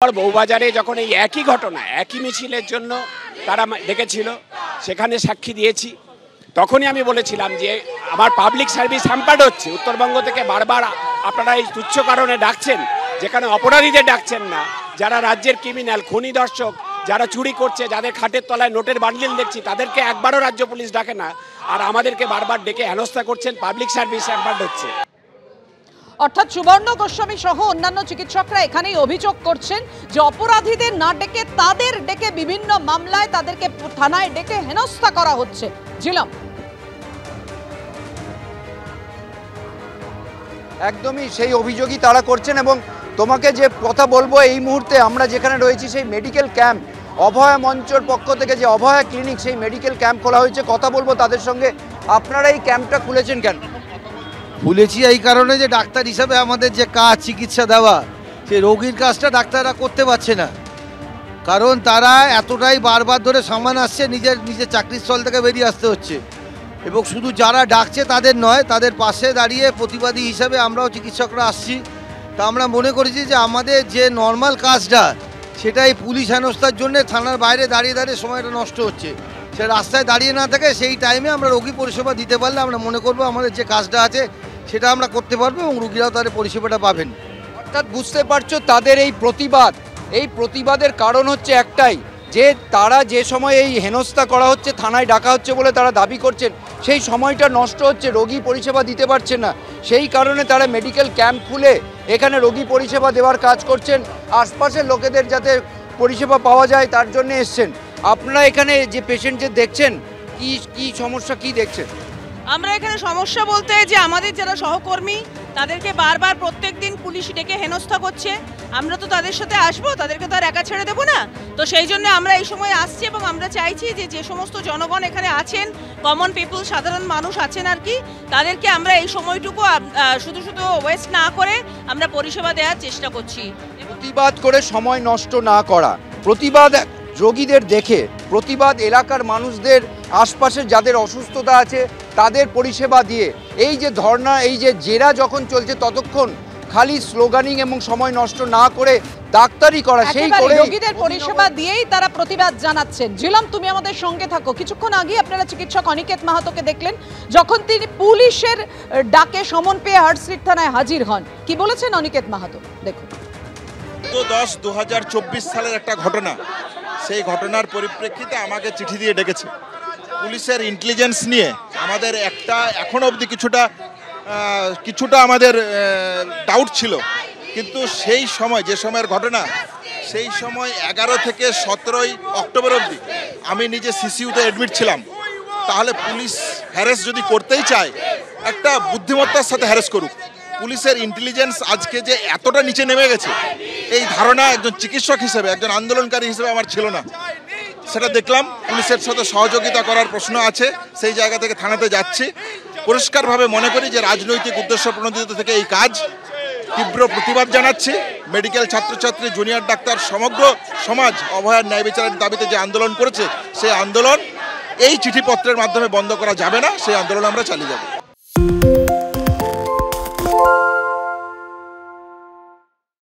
বউবাজারে যখন এই একই ঘটনা একই মিছিলের জন্য তারা ডেকেছিল, সেখানে সাক্ষী দিয়েছি। তখনই আমি বলেছিলাম যে আমার পাবলিক সার্ভিস হ্যাম্পার্ড হচ্ছে। উত্তরবঙ্গ থেকে বারবার আপনারা এই তুচ্ছ কারণে ডাকছেন, যেখানে অপরাধীদের ডাকছেন না, যারা রাজ্যের ক্রিমিনাল খনি দর্শক, যারা চুরি করছে, যাদের খাটের তলায় নোটের বান্ডিল দেখছি, তাদেরকে একবারও রাজ্য পুলিশ ডাকে না, আর আমাদেরকে বারবার ডেকে হেনস্থা করছেন। পাবলিক সার্ভিস হ্যাম্পার্ড হচ্ছে। অর্থাৎ সুবর্ণ গোস্বামী সহ অন্যান্য চিকিৎসকরা এখানেই অভিযোগ করছেন যে অপরাধীদের না ডেকে তাদের ডেকে বিভিন্ন মামলায় তাদেরকে থানায় ডেকে হেনস্থা করা হচ্ছে। জিলাম একদমই সেই অভিযোগই তারা করছেন। এবং তোমাকে যে কথা বলবো, এই মুহূর্তে আমরা যেখানে রয়েছি সেই মেডিকেল ক্যাম্প, অভয়া মঞ্চের পক্ষ থেকে যে অভয়া ক্লিনিক, সেই মেডিকেল ক্যাম্প খোলা হয়েছে। কথা বলবো তাদের সঙ্গে। আপনারা এই ক্যাম্পটা খুলেছেন কেন? খুলেছি এই কারণে যে ডাক্তার হিসাবে আমাদের যে কাজ চিকিৎসা দেওয়া, সেই রোগীর কাজটা ডাক্তাররা করতে পারছে না, কারণ তারা এতটাই বারবার ধরে সামান আসছে, নিজের চাকরির স্থল থেকে বেরিয়ে আসতে হচ্ছে। এবং শুধু যারা ডাকছে তাদের নয়, তাদের পাশে দাঁড়িয়ে প্রতিবাদী হিসাবে আমরাও চিকিৎসকরা আসছি। তা আমরা মনে করেছি যে আমাদের যে নর্মাল কাজটা, সেটাই পুলিশ হেনস্থার জন্য থানার বাইরে দাঁড়িয়ে দাঁড়িয়ে সময়টা নষ্ট হচ্ছে। সে রাস্তায় দাঁড়িয়ে না থাকে, সেই টাইমে আমরা রোগী পরিষেবা দিতে পারলে আমরা মনে করবো আমাদের যে কাজটা আছে সেটা আমরা করতে পারবো এবং রোগীরাও তাদের পরিষেবাটা পাবেন। অর্থাৎ বুঝতে পারছো তাদের এই প্রতিবাদের কারণ হচ্ছে একটাই, যে তারা যে সময় এই হেনস্থা করা হচ্ছে, থানায় ডাকা হচ্ছে বলে তারা দাবি করছেন, সেই সময়টা নষ্ট হচ্ছে, রোগী পরিষেবা দিতে পারছে না। সেই কারণে তারা মেডিকেল ক্যাম্প খুলে এখানে রোগী পরিষেবা দেওয়ার কাজ করছেন, আশপাশের লোকেদের যাতে পরিষেবা পাওয়া যায় তার জন্য এসছেন। আপনারা এখানে যে পেশেন্ট যে দেখছেন, কি সমস্যা কি দেখছেন? আমরা এখানে সমস্যা বলতে যে আমাদের যারা সহকর্মী, তাদেরকে বারবার প্রত্যেকদিন পুলিশ ডেকে হেনস্থা করছে। আমরা তো তাদের সাথে আসবো, তাদেরকে তো আর একা ছেড়ে দেবো না। তো সেই জন্য আমরা এই সময় আসছি এবং আমরা চাইছি যে সমস্ত জনগণ এখানে আছেন, কমন পিপল, সাধারণ মানুষ আছেন আর কি, তাদেরকে আমরা এই সময়টুকু শুধু ওয়েস্ট না করে আমরা পরিষেবা দেওয়ার চেষ্টা করছি। প্রতিবাদ করে সময় নষ্ট না করা, প্রতিবাদ রোগীদের দেখে, প্রতিবাদ এলাকার মানুষদের, আশপাশের যাদের অসুস্থতা আছে তাদের পরিষেবা দিয়ে, এই যে ধর্ণা, এই যে জেরা যখন চলছে, ততক্ষণ খালি স্লোগানিং এবং সময় নষ্ট না করে ডাক্তারি করা, সেই করে রোগীদের পরিষেবা দিয়েই তারা প্রতিবাদ জানাচ্ছেন। জিলাম, তুমি আমাদের সঙ্গে থাকো। কিছুক্ষণ আগে আপনারা চিকিৎসক অনিকেত মাহাতোকে দেখলেন, যখন তিনি পুলিশের ডাকে সমন পেয়ে হার্টস্ট্রিট থানায় হাজির হন। কি বলেছেন অনিকেত মাহাতো দেখুন। 10/10/2024 সালের একটা ঘটনা, সেই ঘটনার পরিপ্রেক্ষিতে আমাকে চিঠি দিয়ে ডেকেছে। পুলিশের ইন্টেলিজেন্স নিয়ে আমাদের এখন অবধি কিছুটা আমাদের ডাউট ছিল, কিন্তু সেই সময়, যে সময়ের ঘটনা, সেই সময় 11 থেকে 17 অক্টোবর অবধি আমি নিজে সিসিইউতে অ্যাডমিট ছিলাম। তাহলে পুলিশ হ্যারেস যদি করতেই চায়, একটা বুদ্ধিমত্তার সাথে হ্যারেস করুক। পুলিশের ইন্টেলিজেন্স আজকে যে এতটা নিচে নেমে গেছে, এই ধারণা একজন চিকিৎসক হিসেবে, একজন আন্দোলনকারী হিসেবে আমার ছিল না। সেটা দেখলাম। পুলিশের সাথে সহযোগিতা করার প্রশ্ন আছে, সেই জায়গা থেকে থানাতে যাচ্ছি। পরিষ্কারভাবে মনে করি যে রাজনৈতিক উদ্দেশ্য প্রণোদিত থেকে এই কাজ। তীব্র প্রতিবাদ জানাচ্ছি। মেডিকেল ছাত্রছাত্রী, জুনিয়র ডাক্তার, সমগ্র সমাজ অভয়ার ন্যায় বিচারের দাবিতে যে আন্দোলন করেছে, সেই আন্দোলন এই চিঠিপত্রের মাধ্যমে বন্ধ করা যাবে না। সেই আন্দোলন আমরা চালিয়ে যাব।